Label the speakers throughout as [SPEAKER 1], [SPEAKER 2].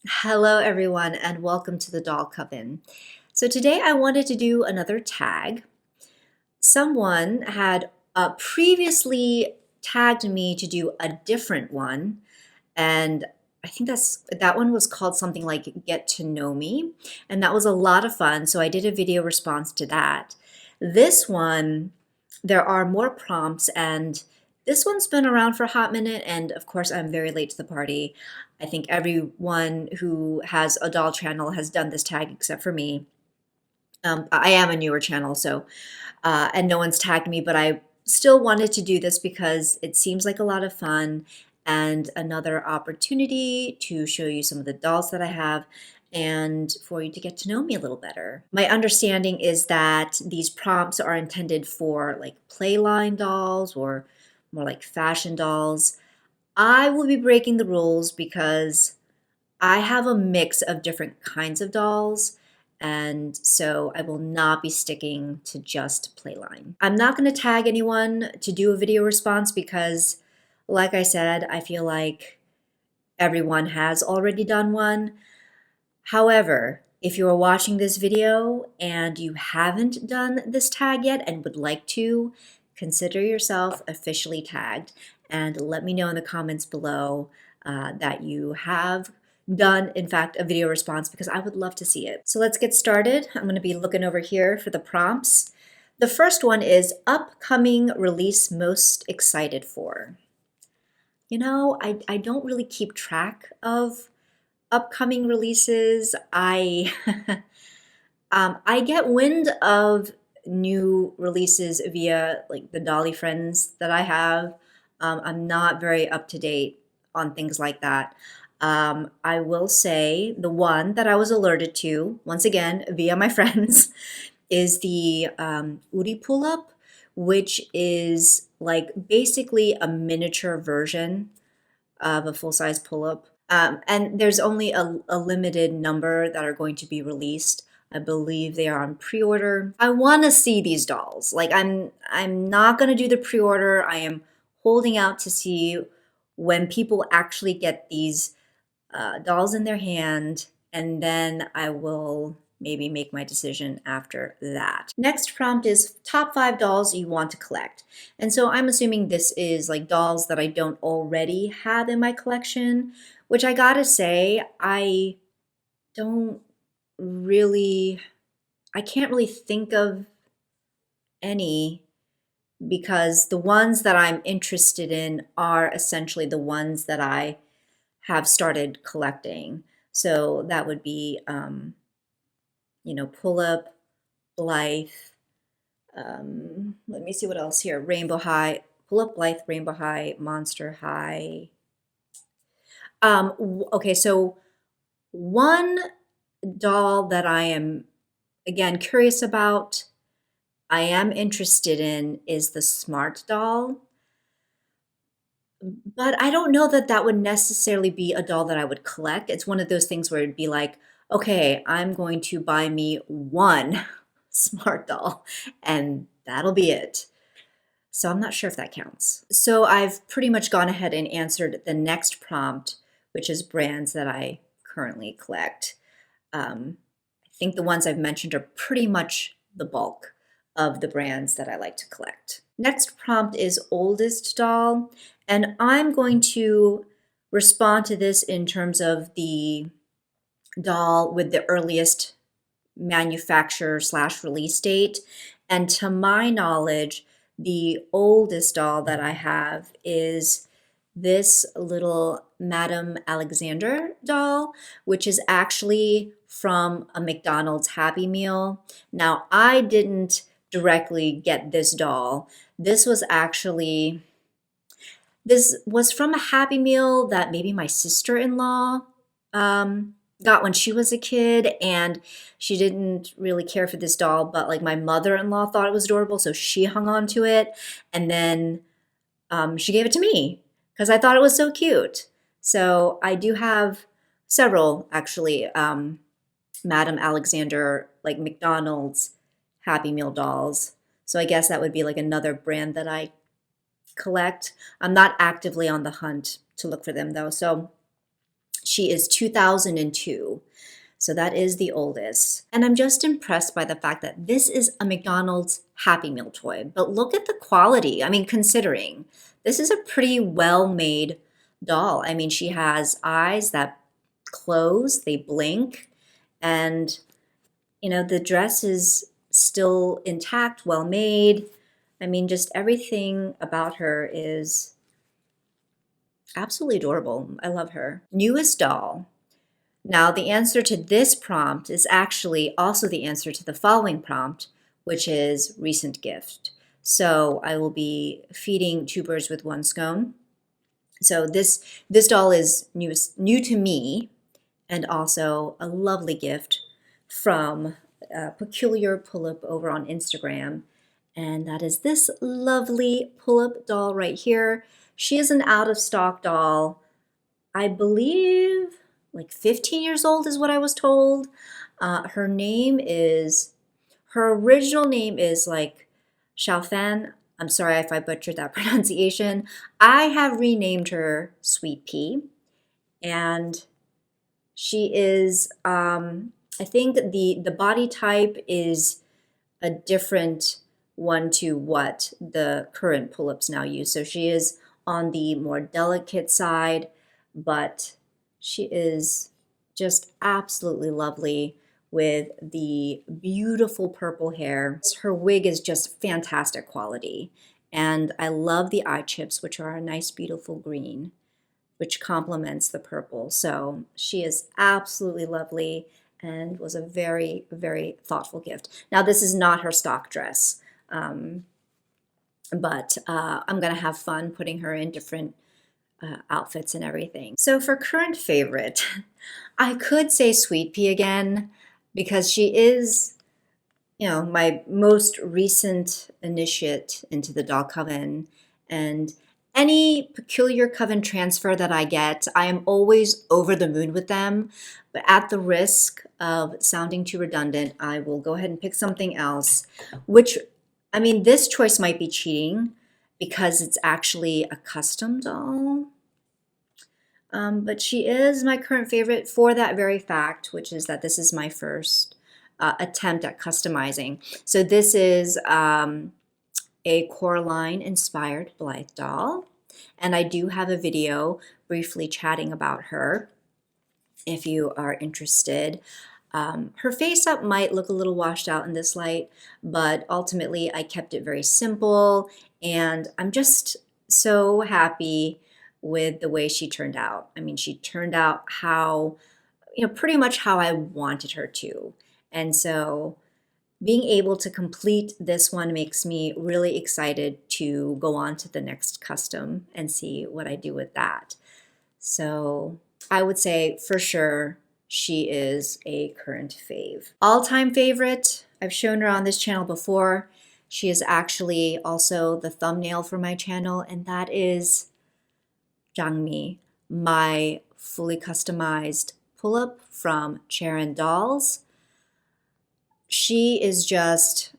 [SPEAKER 1] Hello everyone and welcome to the Doll Coven. So today I wanted to do another tag. Someone had previously tagged me to do a different one, and I think that one was called something like Get to Know Me, and that was a lot of fun, so I did a video response to that. This one, there are more prompts, and this one's been around for a hot minute, and of course I'm very late to the party. I think everyone who has a doll channel has done this tag except for me. I am a newer channel, so and no one's tagged me, but I still wanted to do this because it seems like a lot of fun and another opportunity to show you some of the dolls that I have and for you to get to know me a little better. My understanding is that these prompts are intended for like playline dolls or more like fashion dolls. I will be breaking the rules because I have a mix of different kinds of dolls, and so I will not be sticking to just Playline. I'm not going to tag anyone to do a video response because, like I said, I feel like everyone has already done one. However, if you are watching this video and you haven't done this tag yet and would like to, consider yourself officially tagged and let me know in the comments below that you have done, in fact, a video response because I would love to see it. So let's get started. I'm going to be looking over here for the prompts. The first one is upcoming release most excited for. You know, I don't really keep track of upcoming releases. I get wind of new releases via like the Dolly friends that I have. I'm not very up to date on things like that. I will say the one that I was alerted to, once again, via my friends, is the Uri pull-up, which is like basically a miniature version of a full-size pull-up. And there's only a limited number that are going to be released. I believe they are on pre-order. I want to see these dolls. Like I'm not going to do the pre-order. I am holding out to see when people actually get these dolls in their hand, and then I will maybe make my decision after that. Next prompt is top 5 dolls you want to collect. And so I'm assuming this is like dolls that I don't already have in my collection, which I gotta say, don't really, I can't really think of any because the ones that I'm interested in are essentially the ones that I have started collecting. So that would be, Pull Up, Blythe. Let me see what else here. Rainbow High, Pull Up, Blythe, Rainbow High, Monster High. Okay, so one doll that I am, again, curious about, I am interested in is the Smart doll. But I don't know that that would necessarily be a doll that I would collect. It's one of those things where it'd be like, okay, I'm going to buy me one smart doll and that'll be it. So I'm not sure if that counts. So I've pretty much gone ahead and answered the next prompt, which is brands that I currently collect. I think the ones I've mentioned are pretty much the bulk of the brands that I like to collect. Next prompt is oldest doll, and I'm going to respond to this in terms of the doll with the earliest manufacturer slash release date. And to my knowledge, the oldest doll that I have is this little Madame Alexander doll, which is actually from a McDonald's Happy Meal. Now, I didn't directly get this doll. This was from a Happy Meal that maybe my sister-in-law got when she was a kid, and she didn't really care for this doll, but like my mother-in-law thought it was adorable, so she hung on to it, and then she gave it to me because I thought it was so cute. So I do have several actually Madame Alexander, like McDonald's Happy Meal dolls. So I guess that would be like another brand that I collect. I'm not actively on the hunt to look for them though. So She is 2002. So that is the oldest. And I'm just impressed by the fact that this is a McDonald's Happy Meal toy. But look at the quality. I mean, considering this is a pretty well-made doll. I mean, she has eyes that close, they blink, and you know, the dress is still intact, well made. I mean, just everything about her is absolutely adorable. I love her. Newest doll. Now, the answer to this prompt is actually also the answer to the following prompt, which is recent gift. So I will be feeding two birds with one scone. So this doll is new to me, and also a lovely gift from Peculiar Pull-Up over on Instagram. And that is this lovely pull-up doll right here. She is an out-of-stock doll. I believe like 15 years old is what I was told. Her original name is like Xiaofan. I'm sorry if I butchered that pronunciation. I have renamed her Sweet Pea. And she is, I think the body type is a different one to what the current pull-ups now use. So she is on the more delicate side, but she is just absolutely lovely with the beautiful purple hair. Her wig is just fantastic quality. And I love the eye chips, which are a nice, beautiful green, which complements the purple. So she is absolutely lovely and was a very, very thoughtful gift. Now, this is not her stock dress, but I'm gonna have fun putting her in different outfits and everything. So for current favorite, I could say Sweet Pea again because she is, you know, my most recent initiate into the doll coven, and any Peculiar Coven transfer that I get, I am always over the moon with them, but at the risk of sounding too redundant, I will go ahead and pick something else, which, I mean, this choice might be cheating because it's actually a custom doll. But she is my current favorite for that very fact, which is that this is my first attempt at customizing. So this is a Coraline-inspired Blythe doll, and I do have a video briefly chatting about her if you are interested. Her face-up might look a little washed out in this light, but ultimately I kept it very simple, and I'm just so happy with the way she turned out. I mean, she turned out how, you know, pretty much how I wanted her to. And so being able to complete this one makes me really excited to go on to the next custom and see what I do with that. So I would say for sure she is a current fave. All-time favorite, I've shown her on this channel before. She is actually also the thumbnail for my channel, and that is Zhangmi, my fully customized pull-up from Charon Dolls. She is just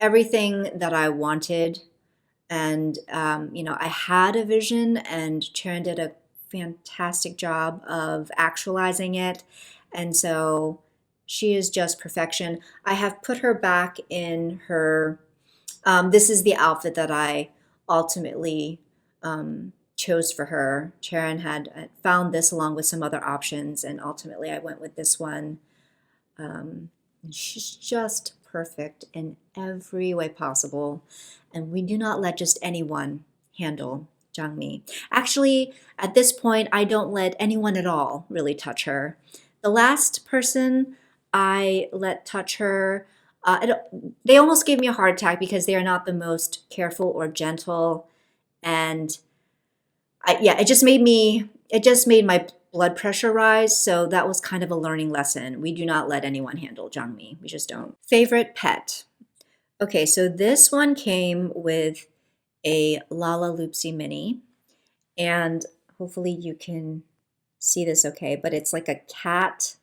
[SPEAKER 1] everything that I wanted, and you know, I had a vision, and Charon did a fantastic job of actualizing it, and so she is just perfection. I have put her back in her, this is the outfit that I ultimately chose for her. Charon had found this along with some other options, and ultimately I went with this one. And she's just perfect in every way possible, and we do not let just anyone handle Zhangmi. Actually, at this point, I don't let anyone at all really touch her. The last person I let touch her, they almost gave me a heart attack because they are not the most careful or gentle, and yeah, it just made my blood pressure rise, so that was kind of a learning lesson. We do not let anyone handle Zhangmi. We just don't. Favorite pet. Okay, so this one came with a Lala Loopsy Mini, and hopefully you can see this okay, but it's like a cat,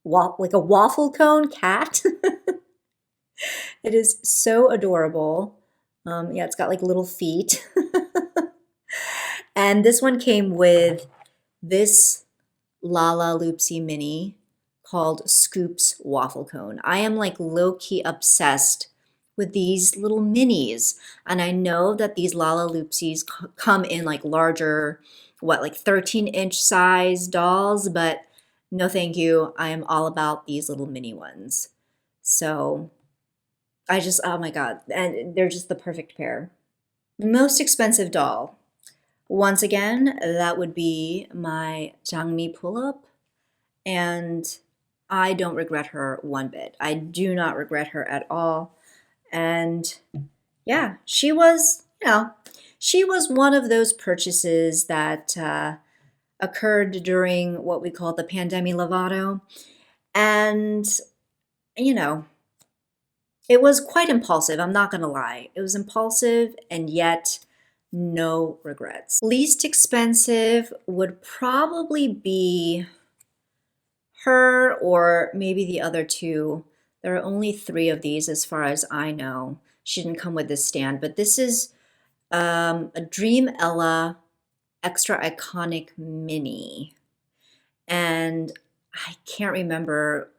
[SPEAKER 1] like a waffle cone cat. It is so adorable. Yeah, it's got like little feet. And this one came with this Lala Loopsy Mini called Scoops Waffle Cone. I am like low-key obsessed with these little minis. And I know that these Lala Loopsies come in like larger, what, like 13-inch size dolls, but no thank you. I am all about these little mini ones. So I just, oh my God, and they're just the perfect pair. Most expensive doll. Once again, that would be my Jangmi pull-up, and I don't regret her one bit. I do not regret her at all. And yeah, she was one of those purchases that occurred during what we call the pandemic lavado. And, you know, it was quite impulsive, I'm not gonna lie. It was impulsive and yet no regrets. Least expensive would probably be her or maybe the other two. There are only 3 of these as far as I know. She didn't come with this stand, but this is a Dream Ella Extra Iconic Mini. And I can't remember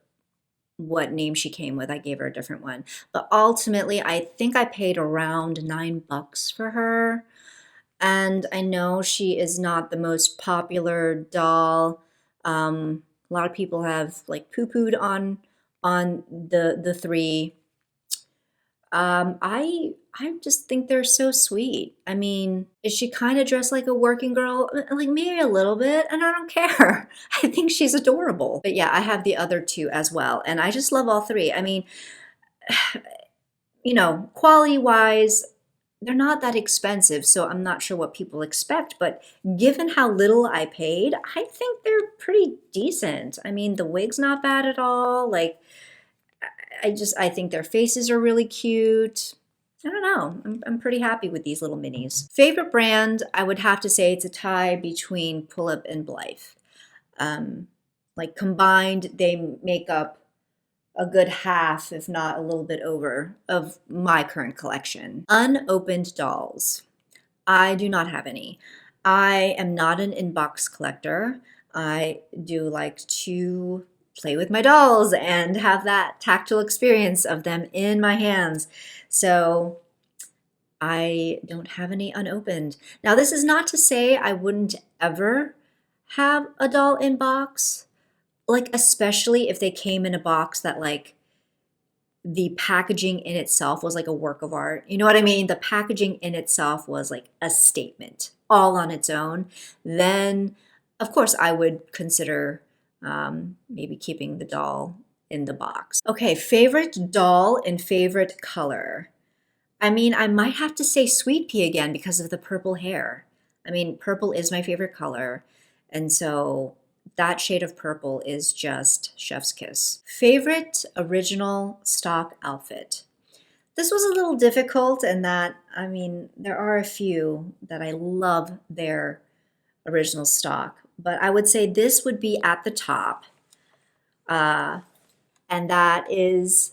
[SPEAKER 1] what name she came with. I gave her a different one. But ultimately, I think I paid around $9 for her. And I know she is not the most popular doll. A lot of people have like poo-pooed on the 3. I just think they're so sweet. I mean, is she kind of dressed like a working girl? Like maybe a little bit, and I don't care. I think she's adorable. But yeah, I have the other 2 as well, and I just love all 3. I mean, quality wise, they're not that expensive, so I'm not sure what people expect, but given how little I paid, I think they're pretty decent. I mean, the wig's not bad at all. Like, I think their faces are really cute. I don't know. I'm pretty happy with these little minis. Favorite brand, I would have to say it's a tie between Pull-Up and Blythe. Like combined, they make up a good half, if not a little bit over, of my current collection. Unopened dolls. I do not have any. I am not an inbox collector. I do like to play with my dolls and have that tactile experience of them in my hands. So I don't have any unopened. Now, this is not to say I wouldn't ever have a doll in box, like especially if they came in a box that like the packaging in itself was like a work of art. You know what I mean? The packaging in itself was like a statement all on its own. Then, of course, I would consider maybe keeping the doll in the box. Okay, favorite doll and favorite color. I mean, I might have to say Sweet Pea again because of the purple hair. I mean, purple is my favorite color. And so that shade of purple is just chef's kiss. Favorite original stock outfit. This was a little difficult in that, I mean, there are a few that I love their original stock, but I would say this would be at the top. And that is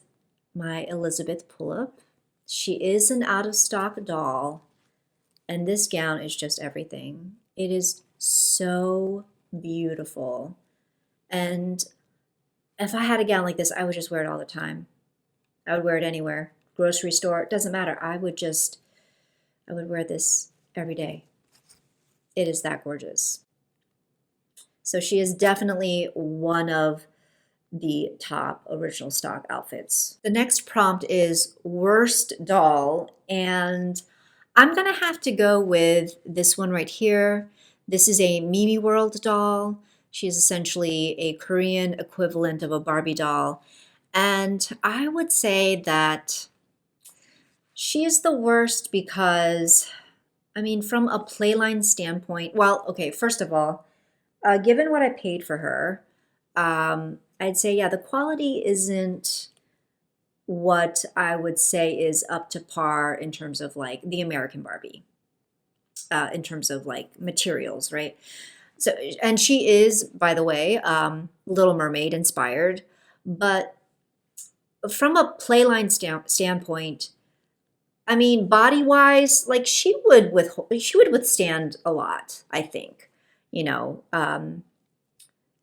[SPEAKER 1] my Elizabeth pull-up. She is an out-of-stock doll, and this gown is just everything. It is so beautiful. And if I had a gown like this, I would just wear it all the time. I would wear it anywhere. Grocery store, it doesn't matter. I would wear this every day. It is that gorgeous. So she is definitely one of the top original stock outfits. The next prompt is worst doll, and I'm gonna have to go with this one right here. This is a Mimi World doll. She is essentially a Korean equivalent of a Barbie doll. And I would say that she is the worst because, I mean, from a playline standpoint, well, okay, first of all, given what I paid for her, I'd say, yeah, the quality isn't what I would say is up to par in terms of like the American Barbie, in terms of like materials, right? So, and she is, by the way, Little Mermaid inspired, but from a playline standpoint, I mean, body wise, like she would withstand a lot, I think, you know.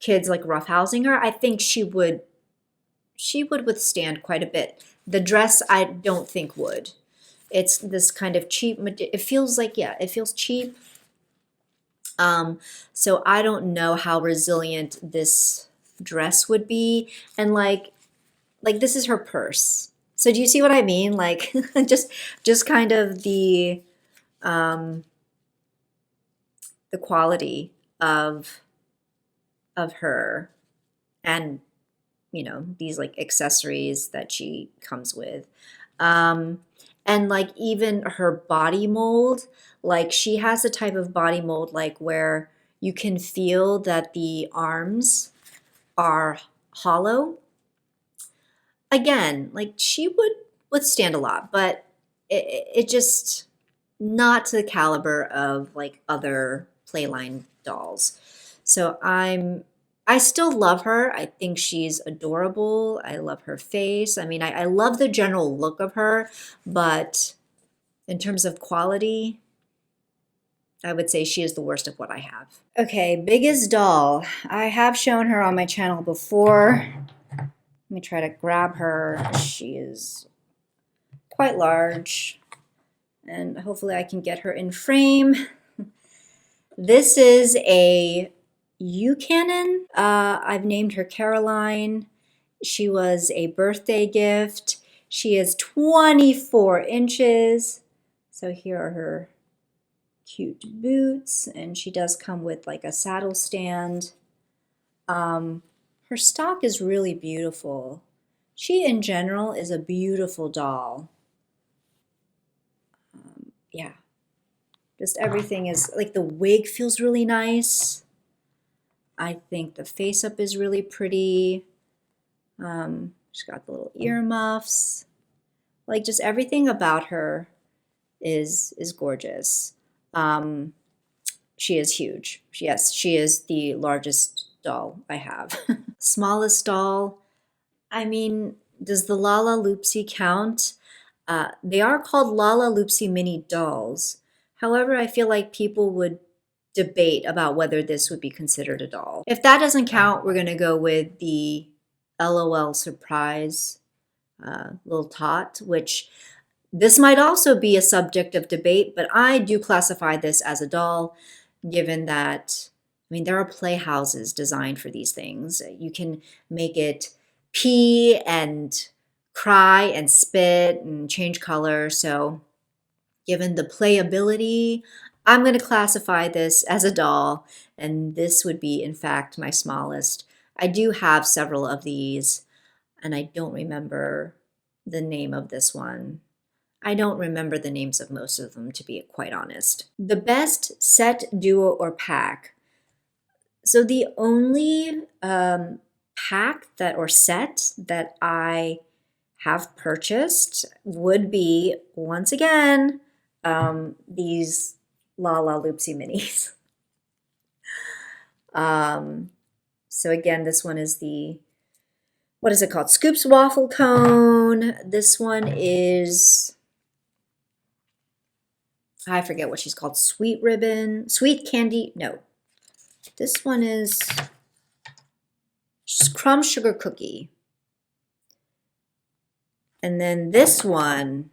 [SPEAKER 1] kids like roughhousing her, I think she would withstand quite a bit. The dress I don't think would. It's this kind of cheap, it feels like, yeah, it feels cheap. So I don't know how resilient this dress would be. And like this is her purse. So do you see what I mean? Like just kind of um the quality of her, and these like accessories that she comes with. And like even her body mold, like she has a type of body mold like where you can feel that the arms are hollow. Again, like she would withstand a lot, but it just not to the caliber of like other Playline dolls. So I still love her. I think she's adorable. I love her face. I mean, I love the general look of her, but in terms of quality, I would say she is the worst of what I have. Okay, biggest doll. I have shown her on my channel before. Let me try to grab her. She is quite large, and hopefully I can get her in frame. This is a Unopened. I've named her Caroline. She was a birthday gift. She is 24 inches. So here are her cute boots, and she does come with like a saddle stand. Her stock is really beautiful. She in general is a beautiful doll. Yeah, just everything is like, the wig feels really nice. I think the face up is really pretty. She's got the little earmuffs. Like just everything about her is gorgeous. She is huge. Yes, she is the largest doll I have. Smallest doll, I mean, does the Lala Loopsy count? They are called Lala Loopsy mini dolls. However, I feel like people would debate about whether this would be considered a doll. If that doesn't count, we're going to go with the LOL Surprise little tot, which this might also be a subject of debate, but I do classify this as a doll, given that, I mean, there are playhouses designed for these things. You can make it pee and cry and spit and change color. So given the playability, I'm going to classify this as a doll, and this would be, in fact, my smallest. I do have several of these, and I don't remember the name of this one. I don't remember the names of most of them, to be quite honest. The best set, duo, or pack. So the only pack or set that I have purchased would be, once again, these Lala Loopsy minis. So again, this one is the, what is it called? Scoops Waffle Cone. This one is, I forget what she's called. Sweet Ribbon, Sweet Candy. No, this one is Crumb Sugar Cookie. And then this one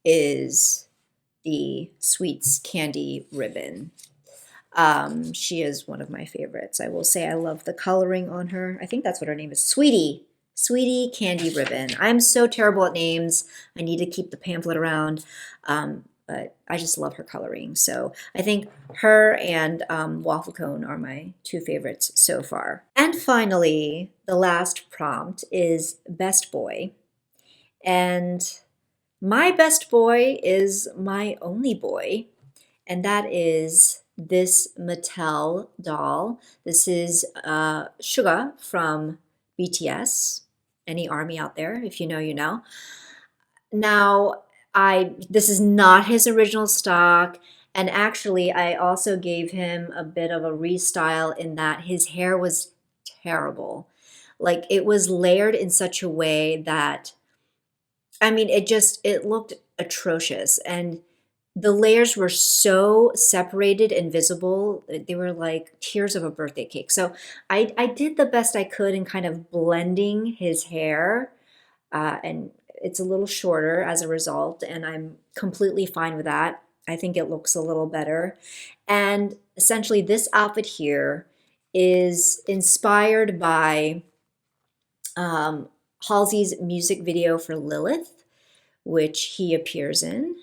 [SPEAKER 1] is the Sweets Candy Ribbon. She is one of my favorites. I will say I love the coloring on her. I think that's what her name is. Sweetie Candy Ribbon. I'm so terrible at names. I need to keep the pamphlet around. But I just love her coloring. So I think her and Waffle Cone are my two favorites so far. And finally, the last prompt is Best Boy. And my best boy is my only boy, and that is this Mattel doll. This is Suga from BTS. Any ARMY out there? If you know, you know. Now, this is not his original stock, and actually I also gave him a bit of a restyle in that his hair was terrible. Like, it was layered in such a way that, I mean, it looked atrocious. And the layers were so separated and visible. They were like tiers of a birthday cake. So I did the best I could in kind of blending his hair, and it's a little shorter as a result, and I'm completely fine with that. I think it looks a little better. And essentially, this outfit here is inspired by Halsey's music video for Lilith, which he appears in.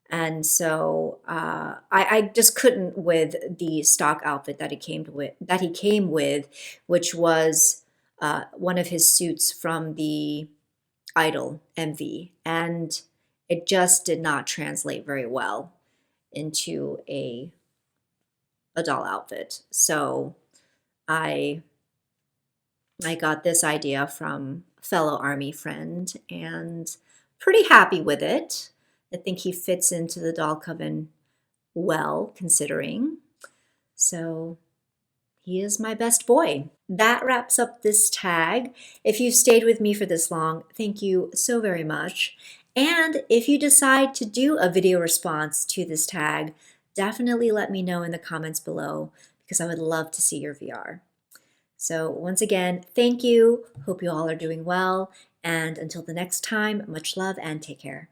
[SPEAKER 1] And so I just couldn't with the stock outfit that he came with, which was one of his suits from the Idol MV, and it just did not translate very well into a doll outfit. So I I got this idea from a fellow army friend and pretty happy with it. I think he fits into the doll coven well, considering. So he is my best boy. That wraps up this tag. If you've stayed with me for this long, thank you so very much. And if you decide to do a video response to this tag, definitely let me know in the comments below because I would love to see your VR. So once again, thank you. Hope you all are doing well. And until the next time, much love and take care.